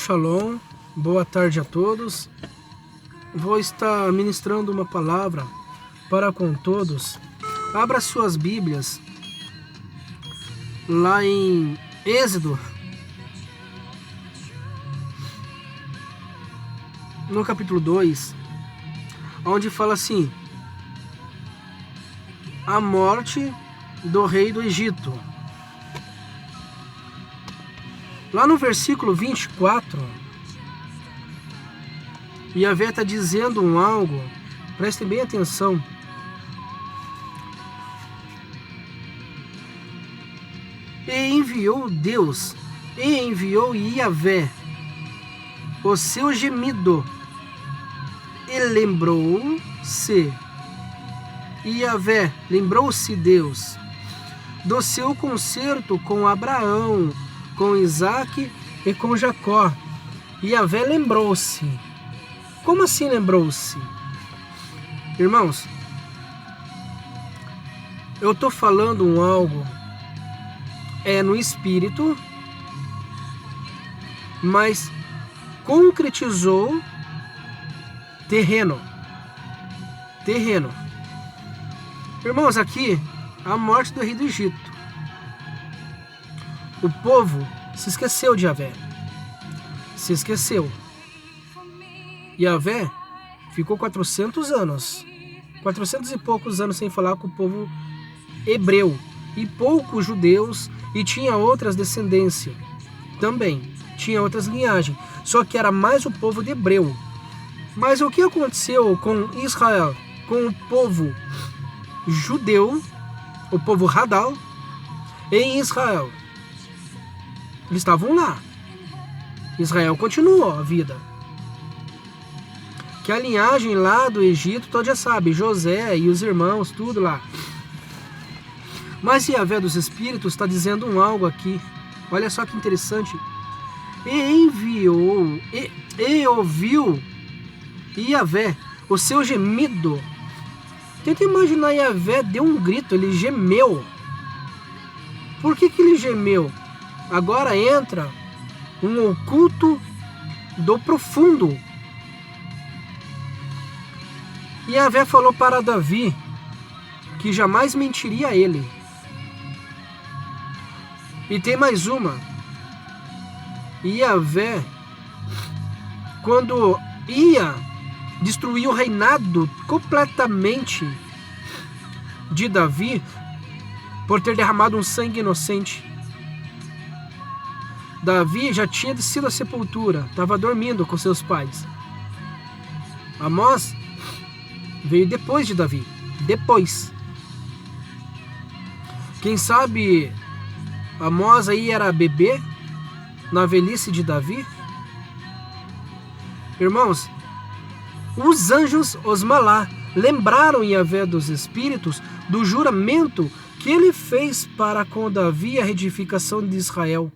Shalom, boa tarde a todos. Vou estar ministrando uma palavra para com todos. Abra suas Bíblias lá em Êxodo, no capítulo 2, onde fala assim: a morte do rei do Egito. Lá no versículo 24, Yahvé está dizendo algo, prestem bem atenção. E enviou Yahvé o seu gemido, e lembrou-se Deus do seu concerto com Abraão, com Isaac e com Jacó. Yahvé lembrou-se. Como assim lembrou-se? Irmãos, eu estou falando algo no espírito, mas concretizou terreno. Irmãos, aqui a morte do rei do Egito. O povo se esqueceu de Yahvé. Se esqueceu. Yahvé ficou 400 e poucos anos sem falar com o povo hebreu. E poucos judeus, e tinha outras descendências também. Tinha outras linhagens. Só que era mais o povo de hebreu. Mas o que aconteceu com Israel? Com o povo judeu, o povo Hadal, em Israel? Eles estavam lá. Israel continuou a vida. Que a linhagem lá do Egito, todos já sabem, José e os irmãos, tudo lá. Mas Yahvé dos Espíritos está dizendo algo aqui. Olha só que interessante. E ouviu Yahvé o seu gemido. Tenta imaginar, Yahvé deu um grito, ele gemeu. Por que ele gemeu? Agora entra um oculto do profundo. Yahvé falou para Davi que jamais mentiria a ele. E tem mais uma. Yahvé, quando ia destruir o reinado completamente de Davi, por ter derramado um sangue inocente. Davi já tinha descido à sepultura, estava dormindo com seus pais. Amós veio depois de Davi. Depois. Quem sabe Amós aí era bebê na velhice de Davi? Irmãos, os anjos, os malá, lembraram Yahvé dos Espíritos do juramento que ele fez para com Davi a reedificação de Israel.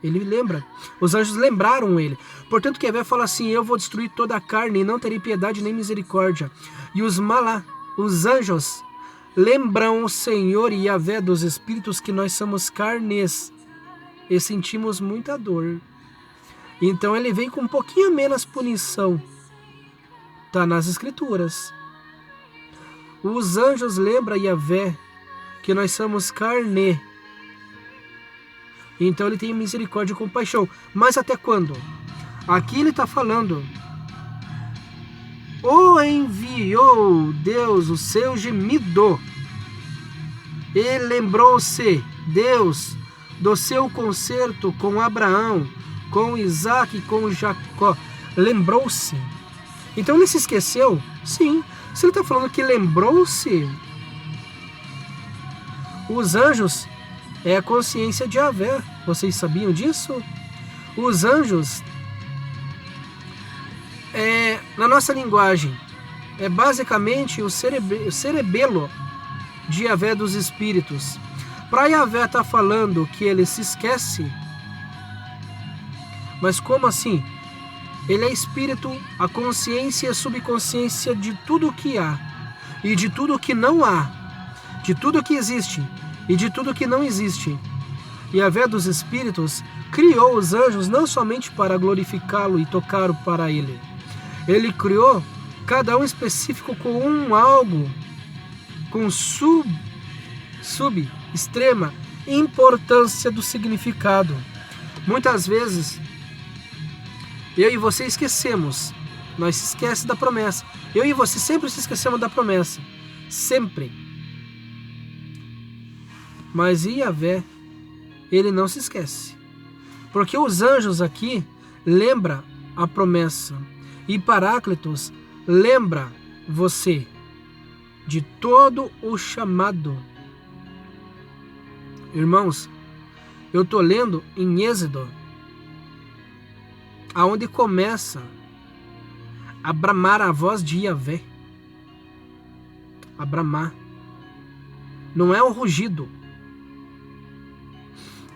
Ele lembra. Os anjos lembraram ele. Portanto, que Yahvé fala assim: eu vou destruir toda a carne e não terei piedade nem misericórdia. E os malá, os anjos, lembram o Senhor e Yahvé dos Espíritos que nós somos carnes e sentimos muita dor. Então ele vem com um pouquinho menos punição. Está nas Escrituras. Os anjos lembram Yahvé que nós somos carne. Então ele tem misericórdia e compaixão. Mas até quando? Aqui ele está falando: ou enviou Deus o seu gemido, e lembrou-se Deus do seu concerto com Abraão, com Isaac e com Jacó. Lembrou-se. Então ele se esqueceu? Sim. Se ele está falando que lembrou-se, os anjos é a consciência de Yahvé. Vocês sabiam disso? Os anjos, na nossa linguagem, é basicamente o cerebelo de Yahvé dos Espíritos. Para Yahvé estar falando que ele se esquece, mas como assim? Ele é espírito, a consciência e a subconsciência de tudo que há e de tudo que não há, de tudo que existe e de tudo que não existe. Yahvé dos Espíritos criou os anjos não somente para glorificá-lo e tocar para ele. Ele criou cada um específico com um algo, com extrema importância do significado. Muitas vezes, eu e você esquecemos. Nós se esquecemos da promessa. Eu e você sempre se esquecemos da promessa. Sempre. Mas Yahvé, ele não se esquece. Porque os anjos aqui lembram a promessa. E Paráclitos lembra você de todo o chamado. Irmãos, eu estou lendo em Êxodo, aonde começa a bramar a voz de Yahvé. A bramar. Não é um rugido.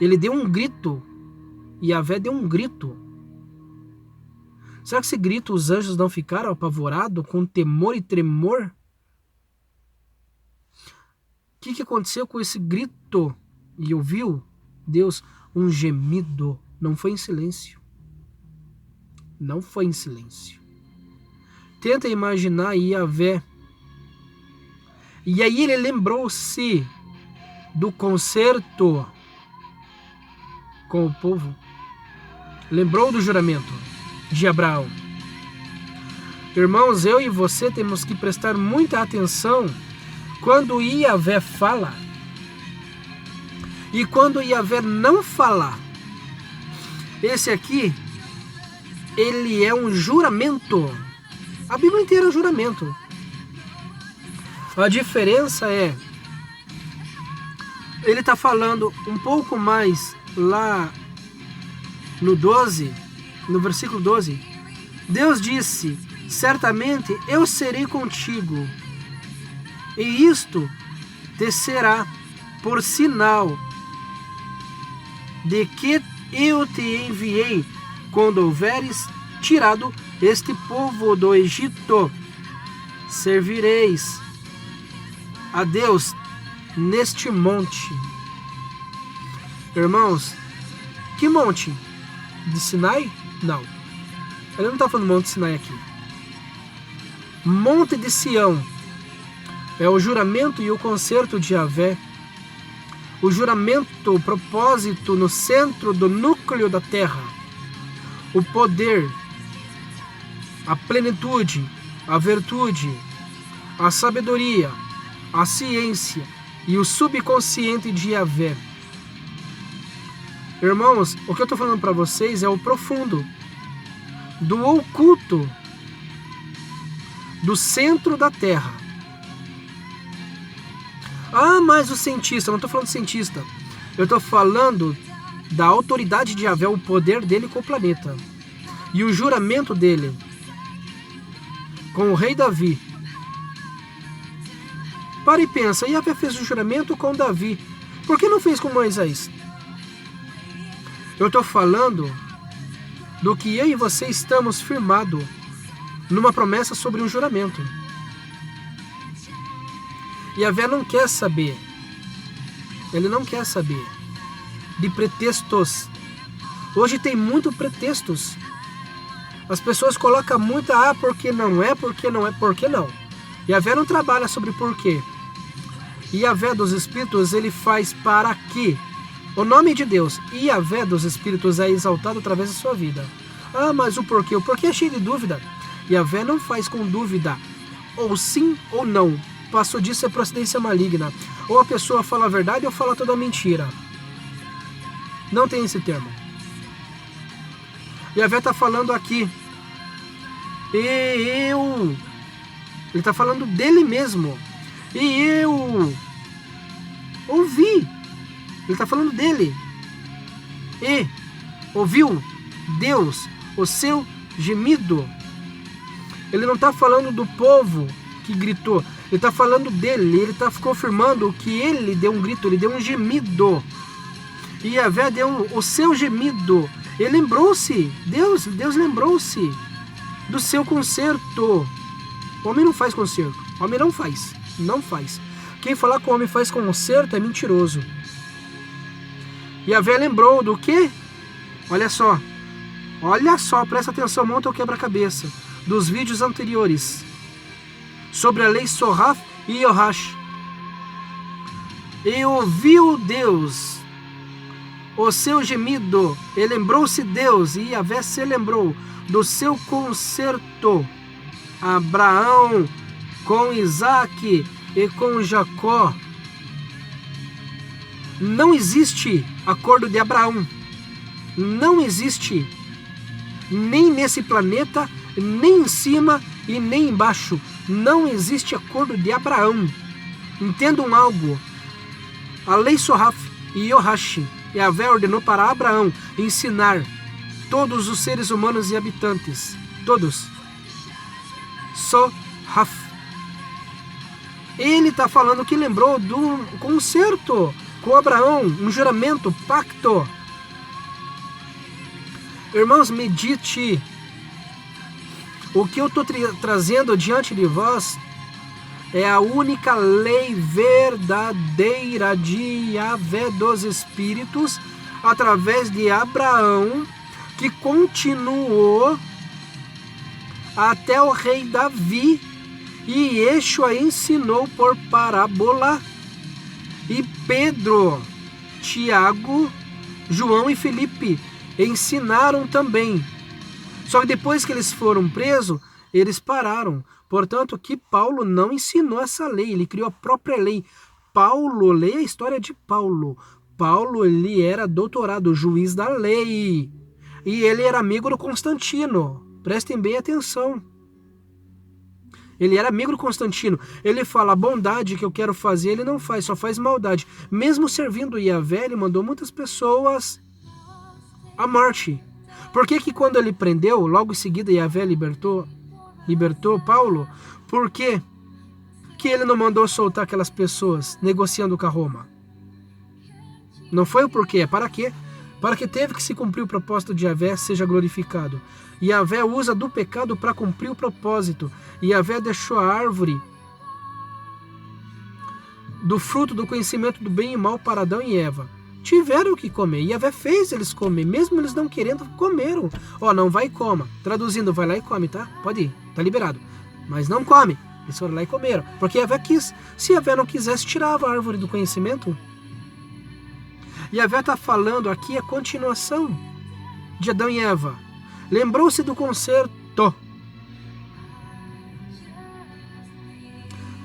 Ele deu um grito. Yahvé deu um grito. Será que esse grito os anjos não ficaram apavorados, com temor e tremor? O que aconteceu com esse grito? E ouviu Deus um gemido. Não foi em silêncio. Não foi em silêncio. Tenta imaginar Yahvé. E aí ele lembrou-se do concerto com o povo. Lembrou do juramento de Abraão. Irmãos, eu e você temos que prestar muita atenção quando Yahvé fala e quando Yahvé não fala. Esse aqui, ele é um juramento. A Bíblia inteira é um juramento. A diferença é, ele está falando um pouco mais lá no 12, no versículo 12. Deus disse: certamente eu serei contigo, e isto te será por sinal de que eu te enviei quando houveres tirado este povo do Egito. Servireis a Deus neste monte. Irmãos, que monte? De Sinai? Não. Ele não está falando Monte Sinai aqui. Monte de Sião é o juramento e o concerto de Yahvé. O juramento, o propósito no centro do núcleo da terra. O poder, a plenitude, a virtude, a sabedoria, a ciência e o subconsciente de Yahvé. Irmãos, o que eu estou falando para vocês é o profundo, do oculto, do centro da terra. Ah, mas o cientista, eu não estou falando de cientista. Eu estou falando da autoridade de Yahvé, o poder dele com o planeta. E o juramento dele com o rei Davi. Para e pensa, Yahvé fez o juramento com Davi. Por que não fez com Moisés? Eu estou falando do que eu e você estamos firmados numa promessa sobre um juramento. Yahvé não quer saber. Ele não quer saber de pretextos. Hoje tem muito pretextos. As pessoas colocam muito, porque não é, porque não é, porque não. Yahvé não trabalha sobre porquê. Yahvé dos Espíritos, ele faz para que o nome de Deus, Yahvé dos Espíritos, é exaltado através da sua vida. Ah, mas o porquê? O porquê é cheio de dúvida. Yahvé não faz com dúvida, ou sim ou não. Passou disso é procedência maligna. Ou a pessoa fala a verdade ou fala toda a mentira. Não tem esse termo. Yahvé está falando aqui. Ele está falando dele mesmo. E eu ouvi. Ele está falando dele. E ouviu Deus o seu gemido. Ele não está falando do povo que gritou. Ele está falando dele. Ele está confirmando que ele deu um grito. Ele deu um gemido. E Yahvé deu o seu gemido. Ele lembrou-se. Deus lembrou-se do seu concerto. O homem não faz concerto. O homem não faz. Não faz. Quem falar que o homem faz concerto é mentiroso. Yahvé lembrou do quê? Olha só, presta atenção, monta o quebra-cabeça dos vídeos anteriores sobre a lei Soraf e Yohash. E ouviu Deus o seu gemido, e lembrou-se Deus, e Yahvé se lembrou do seu concerto, Abraão com Isaque e com Jacó. Não existe acordo de Abraão, não existe, nem nesse planeta, nem em cima e nem embaixo, não existe acordo de Abraão. Entendam algo, a lei Soraf e Yohash, Yahvé ordenou para Abraão ensinar todos os seres humanos e habitantes, todos, Soraf. Ele está falando que lembrou do concerto com Abraão, um juramento, pacto. Irmãos, medite. O que eu estou trazendo diante de vós é a única lei verdadeira de Yahvé dos Espíritos, através de Abraão, que continuou até o rei Davi, e Yeshua ensinou por parábola, e Pedro, Tiago, João e Felipe ensinaram também. Só que depois que eles foram presos, eles pararam. Portanto, que Paulo não ensinou essa lei, ele criou a própria lei. Paulo, leia a história de Paulo. Paulo, ele era doutorado, juiz da lei. E ele era amigo do Constantino. Prestem bem atenção. Ele era amigo do Constantino. Ele fala, a bondade que eu quero fazer, ele não faz, só faz maldade. Mesmo servindo Yahvé, ele mandou muitas pessoas à morte. Por que quando ele prendeu, logo em seguida Yahvé libertou Paulo? Por que ele não mandou soltar aquelas pessoas negociando com a Roma? Não foi o porquê, é para quê? Para que teve que se cumprir o propósito de Yahvé, seja glorificado. Yahvé usa do pecado para cumprir o propósito. Yahvé deixou a árvore do fruto do conhecimento do bem e mal para Adão e Eva. Tiveram que comer. Yahvé fez eles comer, mesmo eles não querendo, comeram. Não vai e coma. Traduzindo, vai lá e come, tá? Pode ir, tá liberado. Mas não come. Eles foram lá e comeram, porque Yahvé quis. Se Yahvé não quisesse, tirava a árvore do conhecimento. Yahvé está falando aqui a continuação de Adão e Eva. Lembrou-se do concerto.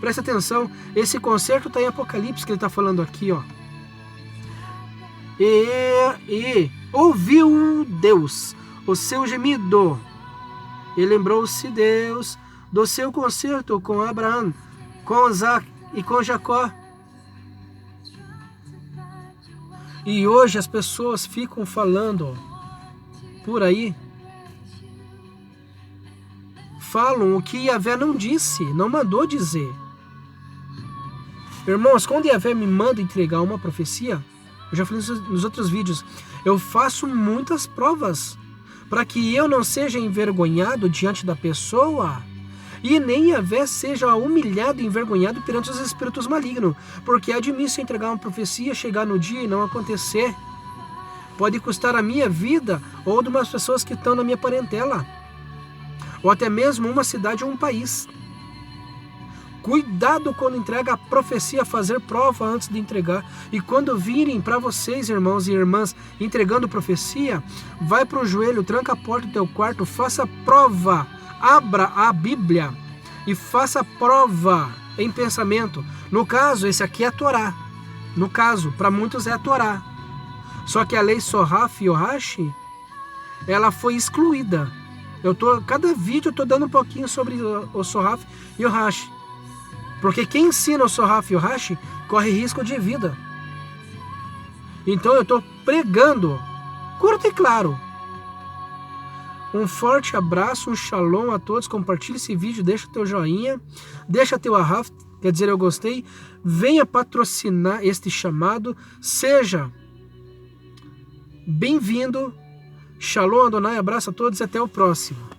Presta atenção, esse concerto está em Apocalipse, que ele está falando aqui, ó. E ouviu Deus o seu gemido, e lembrou-se Deus do seu concerto com Abraão, com Isaac e com Jacó. E hoje as pessoas ficam falando por aí, falam o que Yahvé não disse, não mandou dizer. Irmãos, quando Yahvé me manda entregar uma profecia, eu já falei nos outros vídeos, eu faço muitas provas para que eu não seja envergonhado diante da pessoa e nem Yahvé seja humilhado e envergonhado perante os espíritos malignos, porque é de mim se entregar uma profecia, chegar no dia e não acontecer. Pode custar a minha vida ou de umas pessoas que estão na minha parentela, ou até mesmo uma cidade ou um país. Cuidado quando entrega a profecia, fazer prova antes de entregar. E quando virem para vocês, irmãos e irmãs, entregando profecia, vai para o joelho, tranca a porta do teu quarto, faça prova, abra a Bíblia e faça prova em pensamento. No caso, esse aqui é a Torá. No caso, para muitos é a Torá. Só que a lei Soraf e Yohash, ela foi excluída. Cada vídeo eu estou dando um pouquinho sobre o Soraf e Yohash. Porque quem ensina o Soraf e Yohash corre risco de vida. Então eu estou pregando, curto e claro. Um forte abraço, um shalom a todos. Compartilhe esse vídeo, deixa teu joinha, deixa teu ahaf, quer dizer eu gostei. Venha patrocinar este chamado. Seja bem-vindo. Shalom Adonai, abraço a todos e até o próximo.